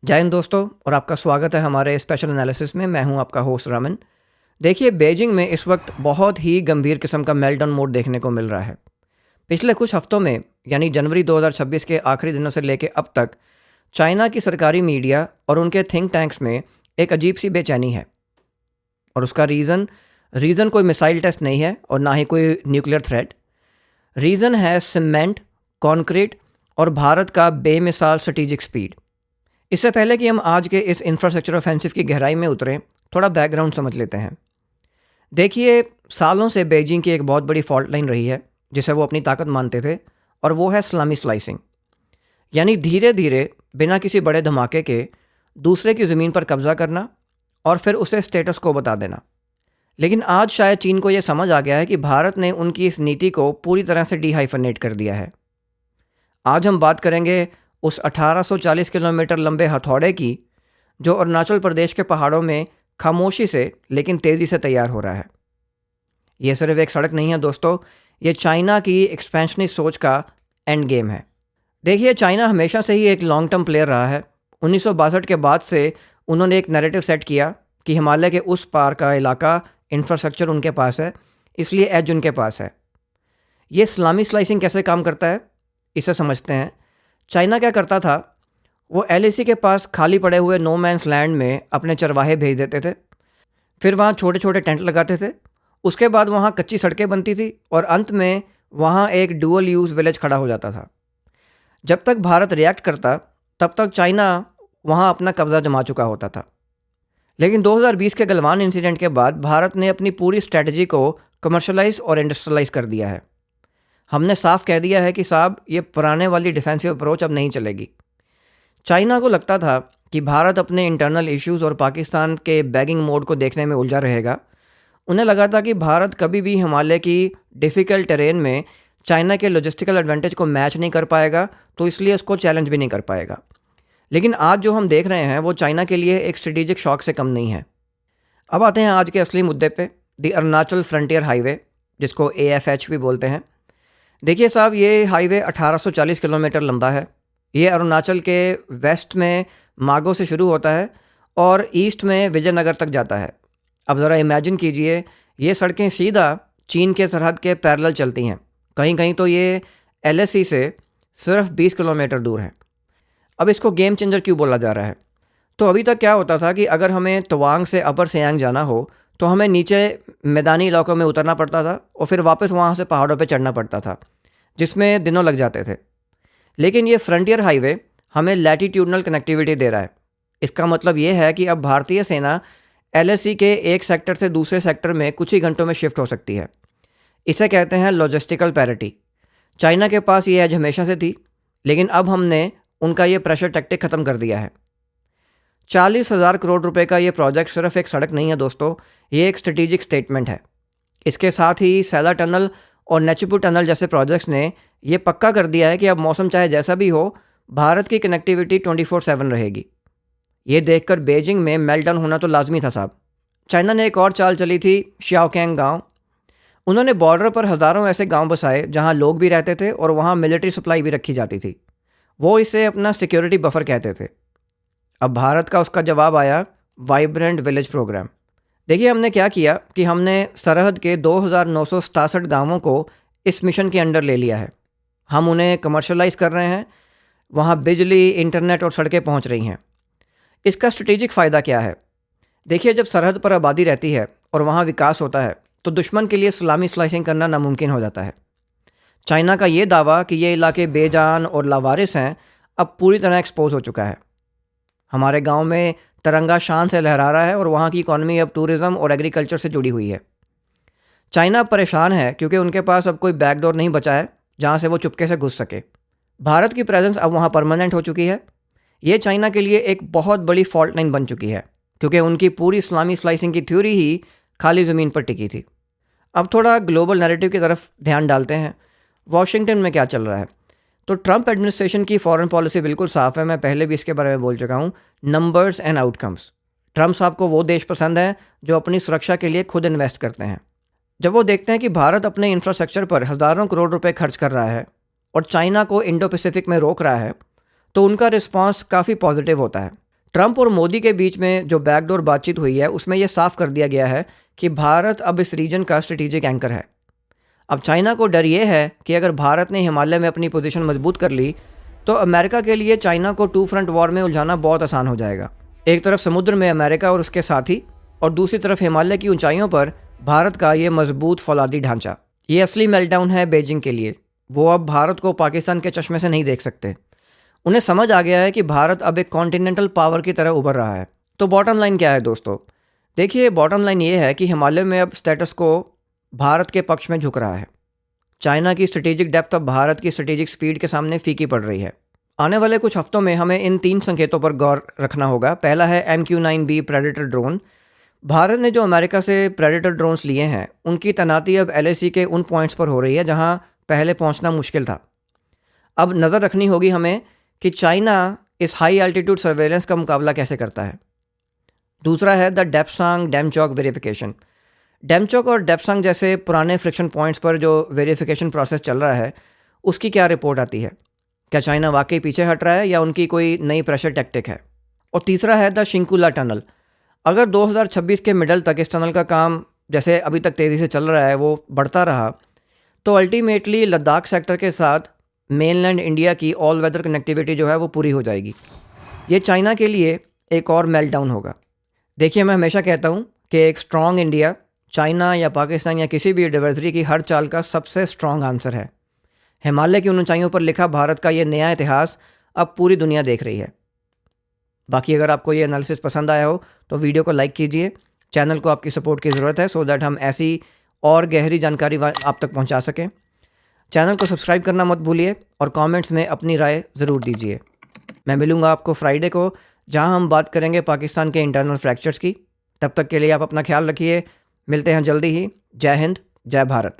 जय हिंद दोस्तों, और आपका स्वागत है हमारे स्पेशल एनालिसिस में। मैं हूं आपका होस्ट रमन। देखिए, बीजिंग में इस वक्त बहुत ही गंभीर किस्म का मेल्टडाउन मोड देखने को मिल रहा है। पिछले कुछ हफ्तों में, यानी जनवरी 2026 के आखिरी दिनों से लेकर अब तक, चाइना की सरकारी मीडिया और उनके थिंक टैंक्स में एक अजीब सी बेचैनी है। और उसका रीज़न कोई मिसाइल टेस्ट नहीं है और ना ही कोई न्यूक्लियर थ्रेट। रीज़न है सीमेंट, कॉन्क्रीट और भारत का बेमिसाल स्ट्रेटेजिक स्पीड। इससे पहले कि हम आज के इस इंफ्रास्ट्रक्चर ऑफेंसिव की गहराई में उतरें, थोड़ा बैकग्राउंड समझ लेते हैं। देखिए, सालों से बीजिंग की एक बहुत बड़ी फॉल्ट लाइन रही है जिसे वो अपनी ताकत मानते थे, और वो है सलामी स्लाइसिंग। यानी धीरे धीरे, बिना किसी बड़े धमाके के, दूसरे की ज़मीन पर कब्जा करना और फिर उसे स्टेटस को बता देना। लेकिन आज शायद चीन को यह समझ आ गया है कि भारत ने उनकी इस नीति को पूरी तरह से डिहाइफनेट कर दिया है। आज हम बात करेंगे उस 1840 किलोमीटर लंबे हथौड़े की, जो अरुणाचल प्रदेश के पहाड़ों में खामोशी से लेकिन तेज़ी से तैयार हो रहा है। ये सिर्फ एक सड़क नहीं है दोस्तों, ये चाइना की एक्सपेंशनिस्ट सोच का एंड गेम है। देखिए, चाइना हमेशा से ही एक लॉन्ग टर्म प्लेयर रहा है। 1962 के बाद से उन्होंने एक नैरेटिव सेट किया कि हिमालय के उस पार का इलाका, इंफ्रास्ट्रक्चर उनके पास है, इसलिए एज उनके पास है। ये सलामी स्लाइसिंग कैसे काम करता है, इसे समझते हैं। चाइना क्या करता था, वो एलएसी के पास खाली पड़े हुए नो मैंस लैंड में अपने चरवाहे भेज देते थे। फिर वहाँ छोटे छोटे टेंट लगाते थे। उसके बाद वहाँ कच्ची सड़कें बनती थी और अंत में वहाँ एक डुअल यूज़ विलेज खड़ा हो जाता था। जब तक भारत रिएक्ट करता, तब तक चाइना वहाँ अपना कब्जा जमा चुका होता था। लेकिन 2020 के गलवान इंसिडेंट के बाद भारत ने अपनी पूरी स्ट्रेटजी को कमर्शलाइज और इंडस्ट्रियलाइज कर दिया है। हमने साफ कह दिया है कि साहब, ये पुराने वाली डिफेंसिव अप्रोच अब नहीं चलेगी। चाइना को लगता था कि भारत अपने इंटरनल इश्यूज और पाकिस्तान के बैगिंग मोड को देखने में उलझा रहेगा। उन्हें लगा था कि भारत कभी भी हिमालय की डिफ़िकल्ट टेरेन में चाइना के लॉजिस्टिकल एडवांटेज को मैच नहीं कर पाएगा, तो इसलिए उसको चैलेंज भी नहीं कर पाएगा। लेकिन आज जो हम देख रहे हैं वो चाइना के लिए एक स्ट्रेटेजिक शॉक से कम नहीं है। अब आते हैं आज के असली मुद्दे पे, द अरुणाचल फ्रंटियर हाईवे, जिसको AFH भी बोलते हैं। देखिए साहब, ये हाईवे 1840 किलोमीटर लंबा है। ये अरुणाचल के वेस्ट में मागो से शुरू होता है और ईस्ट में विजयनगर तक जाता है। अब ज़रा इमेजिन कीजिए, ये सड़कें सीधा चीन के सरहद के पैरेलल चलती हैं। कहीं कहीं तो ये LAC से सिर्फ 20 किलोमीटर दूर है। अब इसको गेम चेंजर क्यों बोला जा रहा है? तो अभी तक क्या होता था कि अगर हमें तवांग से अपर सियांग जाना हो तो हमें नीचे मैदानी इलाकों में उतरना पड़ता था और फिर वापस वहाँ से पहाड़ों पे चढ़ना पड़ता था, जिसमें दिनों लग जाते थे। लेकिन ये फ्रंटियर हाईवे हमें लैटिट्यूडनल कनेक्टिविटी दे रहा है। इसका मतलब ये है कि अब भारतीय सेना LAC के एक सेक्टर से दूसरे सेक्टर में कुछ ही घंटों में शिफ्ट हो सकती है। इसे कहते हैं लॉजिस्टिकल पैरिटी। चाइना के पास ये एज हमेशा से थी, लेकिन अब हमने उनका ये प्रेशर टैक्टिक ख़त्म कर दिया है। 40,000 करोड़ रुपए का ये प्रोजेक्ट सिर्फ एक सड़क नहीं है दोस्तों, ये एक स्ट्रेटेजिक स्टेटमेंट है। इसके साथ ही सैला टनल और नेचुपू टनल जैसे प्रोजेक्ट्स ने ये पक्का कर दिया है कि अब मौसम चाहे जैसा भी हो, भारत की कनेक्टिविटी 24/7 रहेगी। ये देखकर बीजिंग में मेल्टडाउन होना तो लाजमी था साहब। चाइना ने एक और चाल चली थी, शाओकेंग गांव। उन्होंने बॉर्डर पर हज़ारों ऐसे गांव बसाए जहां लोग भी रहते थे और वहां मिलिट्री सप्लाई भी रखी जाती थी। वो इसे अपना सिक्योरिटी बफर कहते थे। अब भारत का उसका जवाब आया, वाइब्रेंट विलेज प्रोग्राम। देखिए, हमने क्या किया कि हमने सरहद के 2,967 गांवों को इस मिशन के अंडर ले लिया है। हम उन्हें कमर्शलाइज कर रहे हैं। वहाँ बिजली, इंटरनेट और सड़कें पहुँच रही हैं। इसका स्ट्रेटेजिक फ़ायदा क्या है? देखिए, जब सरहद पर आबादी रहती है और वहाँ विकास होता है, तो दुश्मन के लिए सलामी स्लाइसिंग करना नामुमकिन हो जाता है। चाइना का ये दावा कि ये इलाके बेजान और लावारिस हैं, अब पूरी तरह एक्सपोज हो चुका है। हमारे गांव में तिरंगा शान से लहरा रहा है और वहाँ की इकॉनमी अब टूरिज़्म और एग्रीकल्चर से जुड़ी हुई है। चाइना परेशान है क्योंकि उनके पास अब कोई बैकडोर नहीं बचा है जहाँ से वो चुपके से घुस सके। भारत की प्रेजेंस अब वहाँ परमानेंट हो चुकी है। ये चाइना के लिए एक बहुत बड़ी फॉल्ट लाइन बन चुकी है, क्योंकि उनकी पूरी इस्लामी स्लाइसिंग की थ्योरी ही खाली ज़मीन पर टिकी थी। अब थोड़ा ग्लोबल नैरेटिव की तरफ ध्यान डालते हैं। वॉशिंगटन में क्या चल रहा है? तो ट्रंप एडमिनिस्ट्रेशन की फॉरेन पॉलिसी बिल्कुल साफ है। मैं पहले भी इसके बारे में बोल चुका हूँ, नंबर्स एंड आउटकम्स। ट्रंप साहब को वो देश पसंद है जो अपनी सुरक्षा के लिए खुद इन्वेस्ट करते हैं। जब वो देखते हैं कि भारत अपने इंफ्रास्ट्रक्चर पर हज़ारों करोड़ रुपए खर्च कर रहा है और चाइना को इंडो पैसिफिक में रोक रहा है, तो उनका रिस्पांस काफ़ी पॉजिटिव होता है। ट्रंप और मोदी के बीच में जो बैकडोर बातचीत हुई है उसमें यह साफ कर दिया गया है कि भारत अब इस रीजन का स्ट्रेटेजिक एंकर है। अब चाइना को डर ये है कि अगर भारत ने हिमालय में अपनी पोजीशन मजबूत कर ली तो अमेरिका के लिए चाइना को टू फ्रंट वॉर में उलझाना बहुत आसान हो जाएगा। एक तरफ समुद्र में अमेरिका और उसके साथी, और दूसरी तरफ हिमालय की ऊंचाइयों पर भारत का ये मजबूत फौलादी ढांचा। ये असली मेल्टडाउन है बीजिंग के लिए। वो अब भारत को पाकिस्तान के चश्मे से नहीं देख सकते। उन्हें समझ आ गया है कि भारत अब एक कॉन्टिनेंटल पावर की तरह उभर रहा है। तो बॉटम लाइन क्या है दोस्तों? देखिए, बॉटम लाइन ये है कि हिमालय में अब स्टेटस को भारत के पक्ष में झुक रहा है। चाइना की स्ट्रेटेजिक डेप्थ अब भारत की स्ट्रेटेजिक स्पीड के सामने फीकी पड़ रही है। आने वाले कुछ हफ्तों में हमें इन 3 संकेतों पर गौर रखना होगा। पहला है MQ-9B प्रेडेटर ड्रोन। भारत ने जो अमेरिका से प्रेडेटर ड्रोन्स लिए हैं उनकी तैनाती अब LAC के उन पॉइंट्स पर हो रही है जहां पहले पहुंचना मुश्किल था। अब नज़र रखनी होगी हमें कि चाइना इस हाई एल्टीट्यूड सर्वेलेंस का मुकाबला कैसे करता है। दूसरा है द डेप्सांग डेमचौक वेरिफिकेशन। डेमचौक और डेप्सांग जैसे पुराने फ्रिक्शन पॉइंट्स पर जो वेरिफिकेशन प्रोसेस चल रहा है उसकी क्या रिपोर्ट आती है? क्या चाइना वाकई पीछे हट रहा है या उनकी कोई नई प्रेशर टैक्टिक है? और तीसरा है द शिंकुला टनल। अगर 2026 के मिडल तक इस टनल का काम जैसे अभी तक तेज़ी से चल रहा है वो बढ़ता रहा तो अल्टीमेटली लद्दाख सेक्टर के साथ मेनलैंड इंडिया की ऑल वेदर कनेक्टिविटी जो है वो पूरी हो जाएगी। ये चाइना के लिए एक और मेल्टडाउन होगा। देखिए, मैं हमेशा कहता हूँ कि एक स्ट्रॉन्ग इंडिया चाइना या पाकिस्तान या किसी भी एडवर्सरी की हर चाल का सबसे स्ट्रॉन्ग आंसर है। हिमालय की उन ऊंचाइयों पर लिखा भारत का ये नया इतिहास अब पूरी दुनिया देख रही है। बाकी अगर आपको ये एनालिसिस पसंद आया हो तो वीडियो को लाइक कीजिए। चैनल को आपकी सपोर्ट की ज़रूरत है सो दैट हम ऐसी और गहरी जानकारी आप तक पहुंचा सकें। चैनल को सब्सक्राइब करना मत भूलिए और कमेंट्स में अपनी राय ज़रूर दीजिए। मैं मिलूँगा आपको फ्राइडे को जहां हम बात करेंगे पाकिस्तान के इंटरनल फ्रैक्चर्स की। तब तक के लिए आप अपना ख्याल रखिए। मिलते हैं जल्दी ही। जय हिंद, जय भारत।